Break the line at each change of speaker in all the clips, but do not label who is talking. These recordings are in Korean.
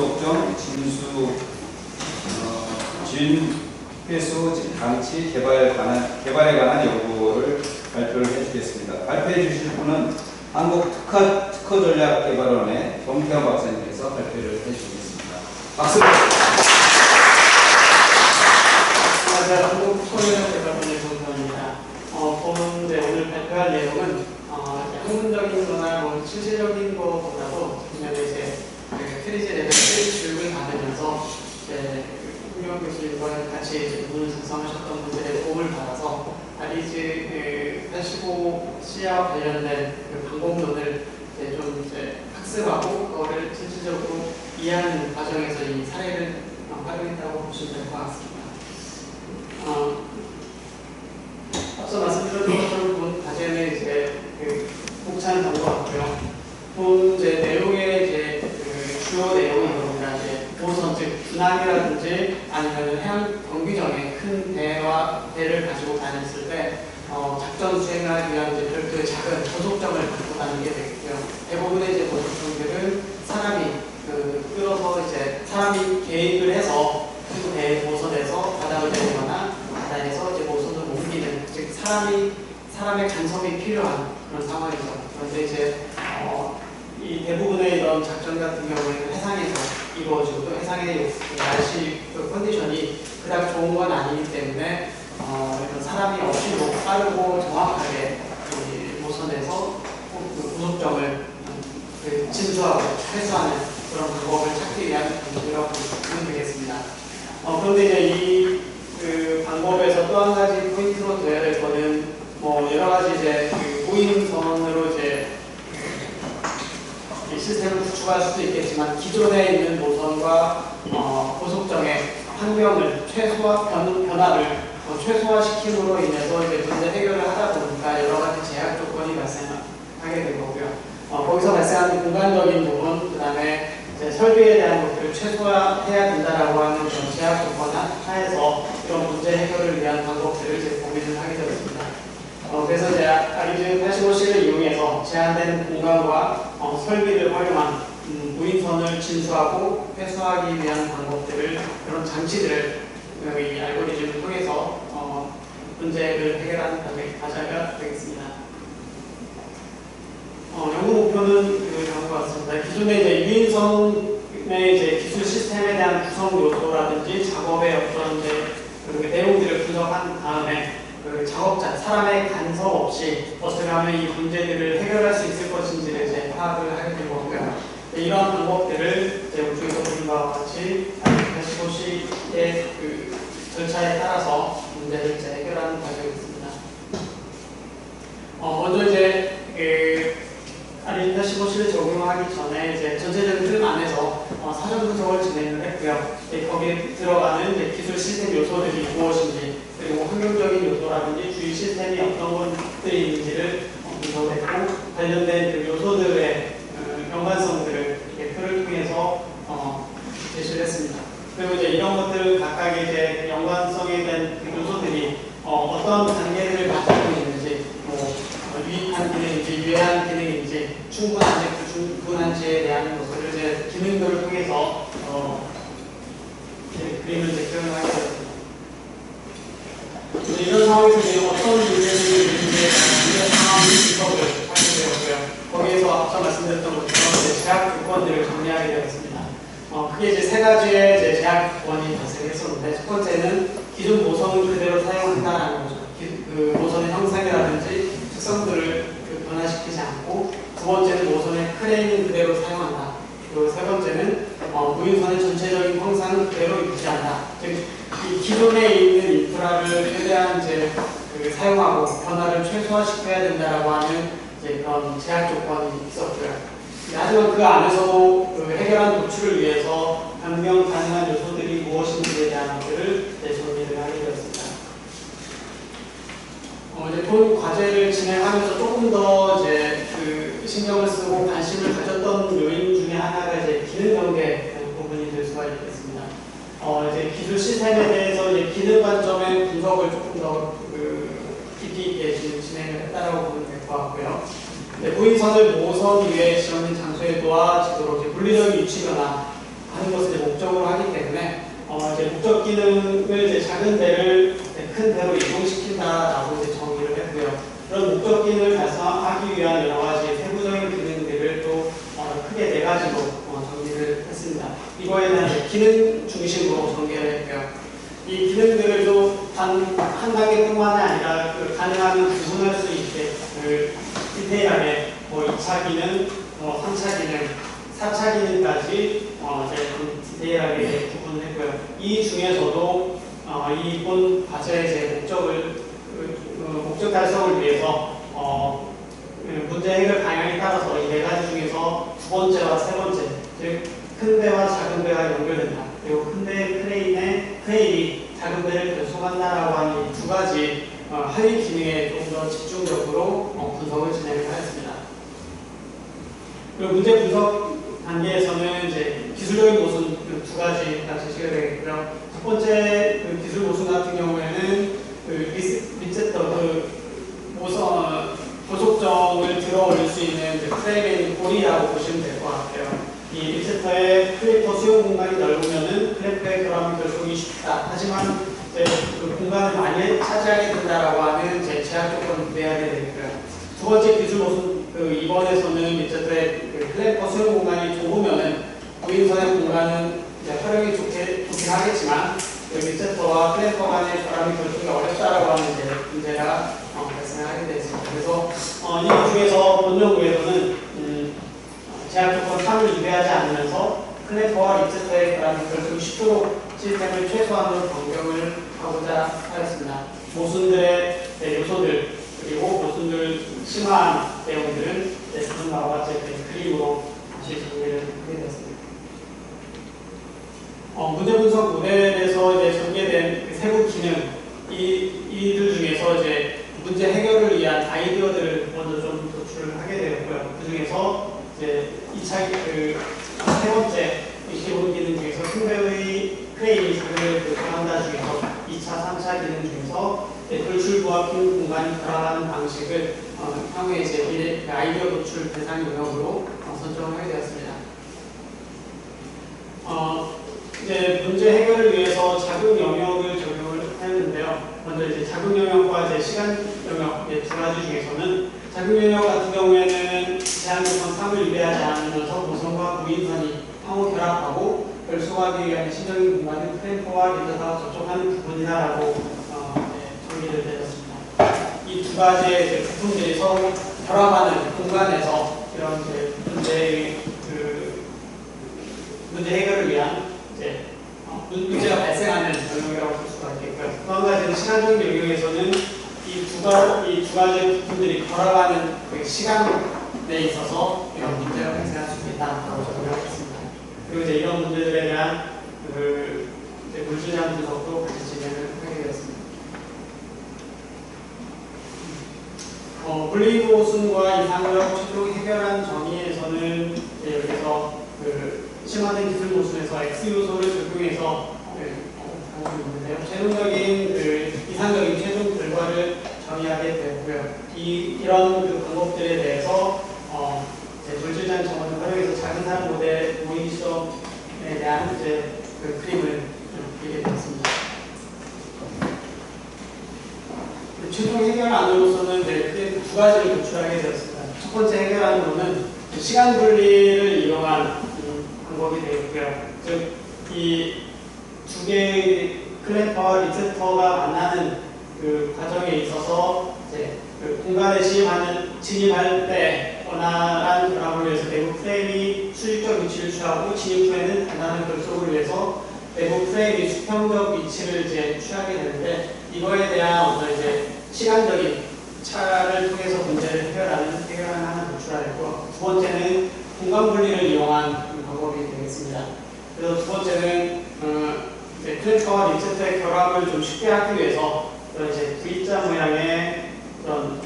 정 진수, 진, 회수, 장치, 개발에 관한 연구를 발표를 해주겠습니다. 발표해 주실 분은 한국특허전략개발원의 정태환 박사님께서 발표를 해주시겠습니다. 박수!
안녕하세요. 한국특허전략개발원의 정태환입니다. 오늘 발표할 내용은 학문적인 거나 실질적인 것보다도 이제 트리지 레벨 교육을 받으면서 홍경 교수님과 같이 논문을 작성하셨던 분들의 도움을 받아서 아리즈 85C와 관련된 방법론을 좀 학습하고 그거를 실질적으로 이해하는 과정에서 이 사례를 활용했다고 보시면 될 것 같습니다. 앞서 말씀드렸던 것처럼 본 과제는 복찬 된 것 같고요. 본 내용의 주요 내용이 이겁니다. 보선, 즉 군함이라든지 아니면 해양 경비정에 큰 배를 가지고 다녔을 때 작전 수행을 위한 별도의 작은 고속정을 갖고 다니게 되겠고요. 대부분의 고속정들은 사람이 끌어서 사람이 계획을 해서 큰 배에 모선해서 바닥을 내리거나 바다에서 모선을 옮기는, 즉 사람의 간섭이 필요한 그런 상황이죠. 그런데 이 대부분의 이런 작전 같은 경우에는 해상에서 이루어지고 또 해상의 날씨 컨디션이 그닥 좋은 건 아니기 때문에 이런 사람이 없이도 빠르고 정확하게 모선에서 고속정을 진수하고 회수하는 그런 방법을 찾기 위한 방법이라고 보시면 되겠습니다. 그런데 이 방법에서 또 한 가지 포인트로 되어야 될 거는 여러 가지 무인선으로 시스템을 구축할 수도 있겠지만 기존에 있는 노선과 고속정의 환경을 변화를 최소화시킴으로 인해서 문제 해결을 하다 보니까 여러 가지 제약 조건이 발생하게 된 거고요. 거기서 발생하는 공간적인 부분, 그 다음에 설비에 대한 것들을 최소화해야 된다라고 하는 그런 제약 조건 하에서 이런 문제 해결을 위한 방법들을 고민을 하게 되었습니다. 그래서 아리즈 85C를 이용해서 제한된 공간과 설비를 활용한 무인선을 진수하고 회수하기 위한 방법들을, 그런 장치들을 이 알고리즘을 통해서 문제를 해결하는 과제가 되겠습니다. 연구 목표는 이런 것 같습니다. 기존의 유인선의 기술 시스템에 대한 구성 요소라든지 작업의 어떤 내용들을 분석한 다음에 작업자, 사람의 간섭 없이 어떻게 하면 이 문제들을 해결할 수 있을 것인지를 파악을 하게 된 거고요. 이러한 방법들을 우측에서 보신 바와 같이 85C의 절차에 따라서 문제를 해결하는 과정이었습니다. 먼저 아리즈 85C를 적용하기 전에 전체적인 틀 안에서 사전 분석을 진행을 했고요. 거기에 들어가는 기술 시스템 요소들이 무엇인지, 그리고 환경적인 요소라든지 주위 시스템이 어떤 것들이 있는지를 분석했고, 관련된 요소들의 연관성들을 표를 통해서 제시를 했습니다. 그리고 이런 것들 각각의 연관성에 대한 요소들이 어떤 단계를 가지고 있는지, 유익한 기능인지 유해한 기능인지 충분한지 불충분한지에 대한 것들을 기능들을 통해서 그림을 표현하게 되었습니다. 이런 상황에서 어떤 문제들이 있는지에 대한 상황 분석을 하게 되었고요. 거기에서 앞서 말씀드렸던 것처럼 제약 조건들을 정리하게 되었습니다. 크게 세 가지의 제약 조건이 발생했었는데, 첫 번째는 기존 모선을 그대로 사용한다는 거죠. 그 모선의 형상이라든지 특성들을 변화시키지 않고, 두 번째는 모선의 크레인을 그대로 사용한다. 그리고 세 번째는 무인선의 전체적인 형상은 그대로 유지한다. 즉, 이 기존에 있는 인프라를 최대한 사용하고 변화를 최소화시켜야 된다라고 하는 그런 제약 조건이 있었고요. 하지만 그 안에서도 해결한 도출을 위해서 변경 가능한 요소들이 무엇인지에 대한 것들을 정리를 하게 되었습니다. 본 과제를 진행하면서 조금 더 신경을 쓰고 관심을 가졌던 요인 중에 하나가 기능 경계 부분이 될 수가 있겠습니다. 기술 시스템에 대해서 기능 관점의 분석을 조금 더 깊이 있게 진행을 했다라고 보면 될 것 같고요. 무인선을 모선 위에 지어진 장소에 놓아지도록 물리적 위치 변화 하는 기능을 이제 작은 배를 큰 배로 이동시킨다라고 이제 정의를 했고요. 그런 목적 기능을 달성하기 위한 여러 가지 세부적인 기능들을 또 크게 네 가지로 정리를 했습니다. 이거에 대한 기능 중심으로 전개를 했고요. 이 기능들을 또 한 단계뿐만이 아니라 가능하면 구분할 수 있게 디테일하게 2차 기능, 3차 기능, 4차 기능까지 이제 좀 디테일하게 구분을 했고요. 이 중에서도 이번 과제의 제 목적 달성을 위해서 문제 해결 방향에 따라서 이 네 가지 중에서 두 번째와 세 번째, 즉 큰 배와 작은 배가 연결된다. 그리고 큰 배의 크레인이 작은 배를 결속한다라고 하는 이 두 가지 하위 기능에 좀 더 집중적으로 분석을 진행을 하였습니다. 그리고 문제 분석 단계에서는 이제 기술적인 모순 두 가지가 제시가 되겠고요. 첫 번째 기술 모순 같은 경우에는 고속정을 들어 올릴 수 있는 프레임의 골이라고 보시면 될 것 같아요. 이 리셋터의 클래퍼 수용 공간이 넓으면은 클래퍼의 결함 결속이 쉽다. 하지만 그 공간을 많이 차지하게 된다라고 하는 제약 조건을 구해하게 되고요. 두 번째 기술 모순 이번에서는 리셋터의 클래퍼 수용 공간이 좁으면은 구인선의 공간은 활용이 좋긴 하겠지만 리셋터와 클래퍼 간의 결함이 결속이 어렵다라고 하는 문제가 발생하게 되었습니다. 그래서 이 중에서 본연구에서는 제약 조건 3을 위배하지 않으면서 클래퍼와 리셋터의 결함이 결속이 쉽도록 시스템을 최소한으로 변경을 하고자 하였습니다. 모순들의 요소들 그리고 모순들 심화한 내용들은 지금 바와 같이 그림으로 다시 정리를 하게 되었습니다. 문제 분석 모델에서 이제 전개된 세부 기능 이들 중에서 이제 문제 해결을 위한 아이디어들을 먼저 좀 도출을 하게 되었고요. 그 중에서 이제 2차 세 번째 기본 기능 중에서 큰 배의 크레인이 작은 결합한다 중에서 2차, 3차 기능 중에서 돌출부와 핀 공간이 결합하는 방식을 향후에 이제 아이디어 도출 대상 영역으로 선정을 하게 되었습니다. 이제 문제 해결을 위해서 작은 영역을 적용을 했는데요. 먼저 이제 작은 영역과 이제 시간 영역 두 가지 중에서는 작은 영역 같은 경우에는 제한 조건 3을 위배하지 않으면서 고선과 구인선이 상호 결합하고 결속하기 위한 시적인 공간은 클램퍼와 리더가 접촉하는 부분이다라고 정리를 내렸습니다. 이 두 가지의 부품들이 서로 결합하는 공간에서 이런 문제 해결을 위한 문제가 발생하는 영역이라고 볼 수가 있겠고요. 또 한 가지는 시간적인 영역에서는 이 두 가지 부품들이 결합하는 시간에 있어서 이런 문제가 발생할 수 있다고 정리하겠습니다. 그리고 이제 이런 문제들에 대한 물질량 분석도 같이 진행을 하게 되었습니다. 분리모순과 이상적 최종 해결한 정의에서는 여기서 심화된 기술 모순에서 X 요소를 적용해서 하고 있는데요. 최종적인 이상적인 최종 결과를 정의하게 되었고요. 이런 방법들에 대해서 물질장 정원을 활용해서 작은 사람 모델 모의 시험에 대한 그림을 그리게 되었습니다. 최종 해결안으로서는 크게 두 가지를 도출하게 되었습니다. 첫 번째 해결안으로는 시간 분리를 이용한 방법이 되겠고요. 즉, 이 두 개의 클래퍼와 리셋터가 만나는 과정에 있어서 공간에 진입할 때 원활한 결합을 위해서 내부 프레임이 수직적 위치를 취하고 진입 후에는 단단한 결속을 위해서 내부 프레임이 수평적 위치를 취하게 되는데 이거에 대한 시간적인 차를 통해서 문제를 해결하는 하나 도출하였고 두 번째는 공간 분리를 이용한 방법이 되겠습니다. 그래서 두 번째는 클래퍼와 리셋터의 결합을 좀 쉽게 하기 위해서 V자 모양의 그런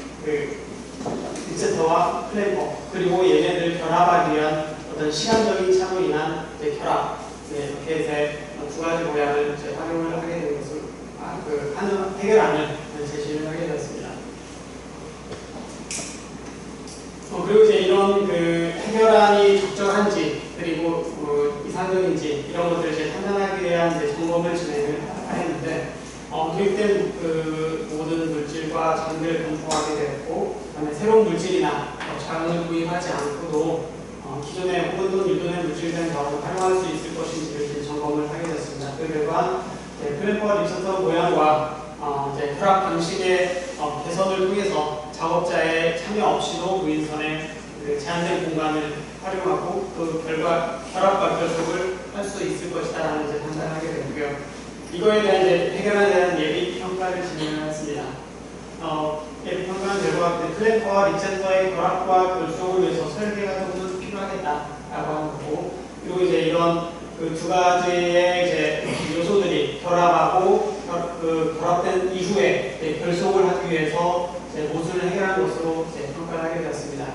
리셋터와 클래퍼 그리고 얘네들 결합하기 위한 어떤 시간적인 차로 인한 결합 이렇게 두 가지 모양을 활용을 하게 된 것을 하는 해결안을 제시를 하게 되었습니다. 그리고 이런 해결안이 적절한지 그리고 이상적인지 이런 것들을 이제 판단하기 위한 이제 점검을 진행을 하였는데 도입된 그 모든 물질과 장비를 검토하게 되었고, 그다음에 새로운 물질이나 자원을 구입하지 않고도 기존의 혼돈 유도된 물질된 자원을 활용할 수 있을 것인지를 이제 점검을 하게 됐습니다. 그 결과 클램퍼와 립센터 모양과 이제 결합 방식의 개선을 통해서 작업자의 참여 없이도 무인선의 그 제한된 공간을 활용하고 그 결과 결합과 결속을 할 수 있을 것이다라는 이제 판단하게 되고요. 이거에 대한 이제 해결에 대한 예비 평가를 진행하였습니다. 예비 평가는 결과 클램퍼와 립센터의 결합과 결속을 위해서 설계가 조금 필요하겠다라고 하는 거고, 그리고 이제 이런 그 두 가지의 이제 요소들이 결합하고 결합된 이후에 결속을 하기 위해서 모순을 해결하는 것으로 평가를 하게 되었습니다.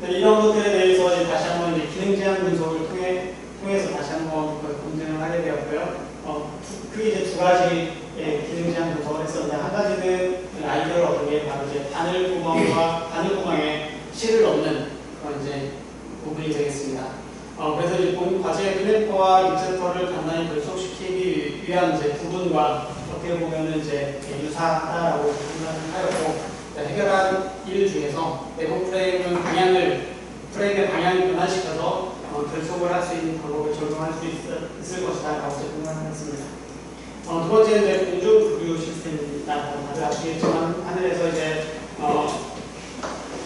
이런 것들에 대해서 이제 다시 한번 이제 기능 제한 분석을 통해서 다시 한번 검증을 하게 되었고요. 크게 이제 두 가지 기능 제한 분석을 했었는데, 한 가지는 아이디어를 얻은 게 바로 이제 바늘구멍에 실을 넣는 그런 이제 부분이 되겠습니다. 그래서 이제 본 과제의 클램퍼와 립센터를 간단히 결속시키기 위한 이제 부분과 어떻게 보면은 이제 유사하다라고 판단을 하였고, 해결한 일 중에서 내부 프레임의 방향을 변화시켜서 결속을 할 수 있는 방법을 적용할 수 있을 것이다라고 판단했습니다. 두 번째는 이제 공중 급유 시스템입니다. 다들 아시겠지만 하늘에서 이제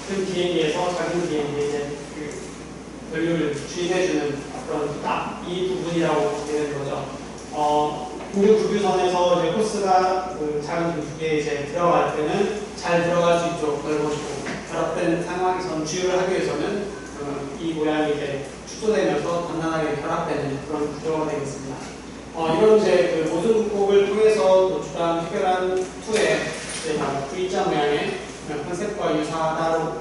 큰 비행기에서 작은 비행기에 이제 그 연료를 주입해주는 그런 딱 이 부분이라고 보게 되는 거죠. 공중 급유선에서 이제 호스가 그 작은 비행기에 이제 들어갈 때는 잘 들어갈 수 있도록 넓어지고, 결합된 상황에서는 주유를 하기 위해서는 이 모양이 이제 축소되면서 단단하게 결합되는 그런 구조가 되겠습니다. 이런 이제 그 모든 극복을 통해서 노출한 해결한 투에 V자 모양의 컨셉과 유사하다로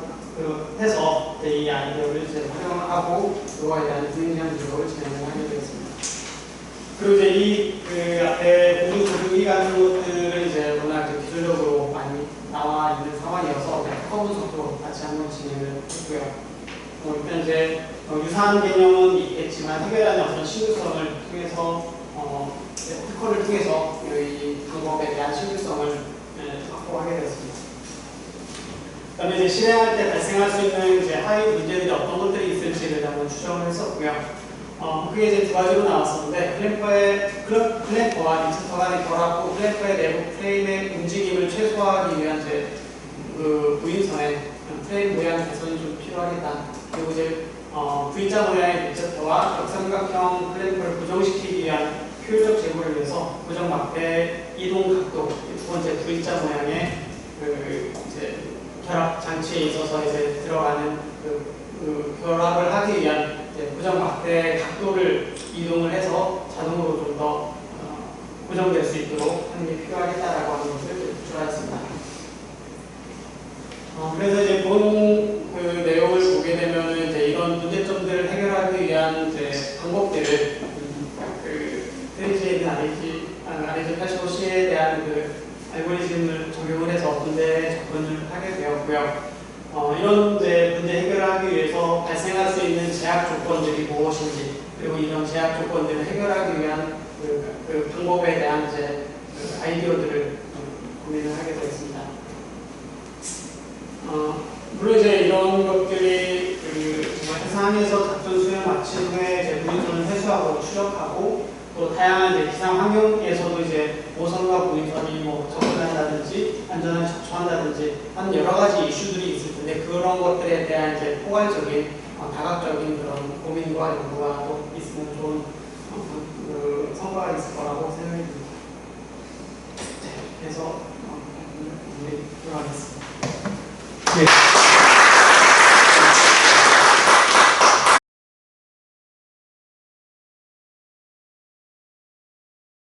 해서 이 아이디어를 이제 활용하고 그거에 대한 기능제한 분석을 진행을 하게 되겠습니다. 그리고 이제 이 앞에 공중급유 같은 것들은 이제 워낙 기술적으로 많이 나와 있는 상황이어서 커 분석도 같이 한번 진행을 했고요. 일단 이제 유사한 개념은 있겠지만 해결하는 어떤 신규성을 통해서 특허를 통해서 이 방법에 대한 신규성을 확보하게 되었습니다. 그다음에 이제 실행할 때 발생할 수 있는 이제 하위 문제들이 어떤 것들이 있을지를 한번 추정을 했었고요. 그게 이제 두 가지로 나왔었는데, 클램퍼와 립센터 간의 결합고 클램퍼의 내부 프레임의 움직임을 최소화하기 위한 이제 그 무인선의 프레임 모양 개선이 좀 필요하겠다. 그리고 이제 V자 모양의 립센터와 역삼각형 클램퍼를 고정시키기 위한 효율적 제고를 위해서 고정 막대 이동 각도, 두 번째 V자 모양의 그 이제 결합 장치에 있어서 이제 들어가는 그 결합을 하기 위한 고정 막대 각도를 이동을 해서 자동으로 좀 더 고정될 수 있도록 하는 게 필요하겠다라고 하는 것을 주장했습니다. 그래서 이제 본 그 내용을 보게 되면 이제 이런 문제점들을 해결하기 위한 이제 방법들을 그 트레이징 RAG 85C에 대한 그 알고리즘을 적용을 해서 문제에 접근을 하게 되었고요. 이런 문제 해결하기 위해서 발생할 수 있는 제약 조건들이 무엇인지, 그리고 이런 제약 조건들을 해결하기 위한 그 방법에 대한 이제 그 아이디어들을 고민을 하게 되었습니다. 물론 이제 이런 것들이 그 해상에서 작전 수행 마친 후에 이제 무인선을 회수하고 추적하고, 또 다양한 이제 기상 환경에서도 이제 모선과 무인선이 뭐 접근한다든지 안전하게 접촉한다든지 한 여러 가지 이슈들이 있을 텐데, 그런 것들에 대한 이제 포괄적인 다각적인 그런 고민과 연구가 또 있으면 좋은 그 성과가 있을 거라고 생각이 듭니다. 그래서 우리 들어가겠습니다.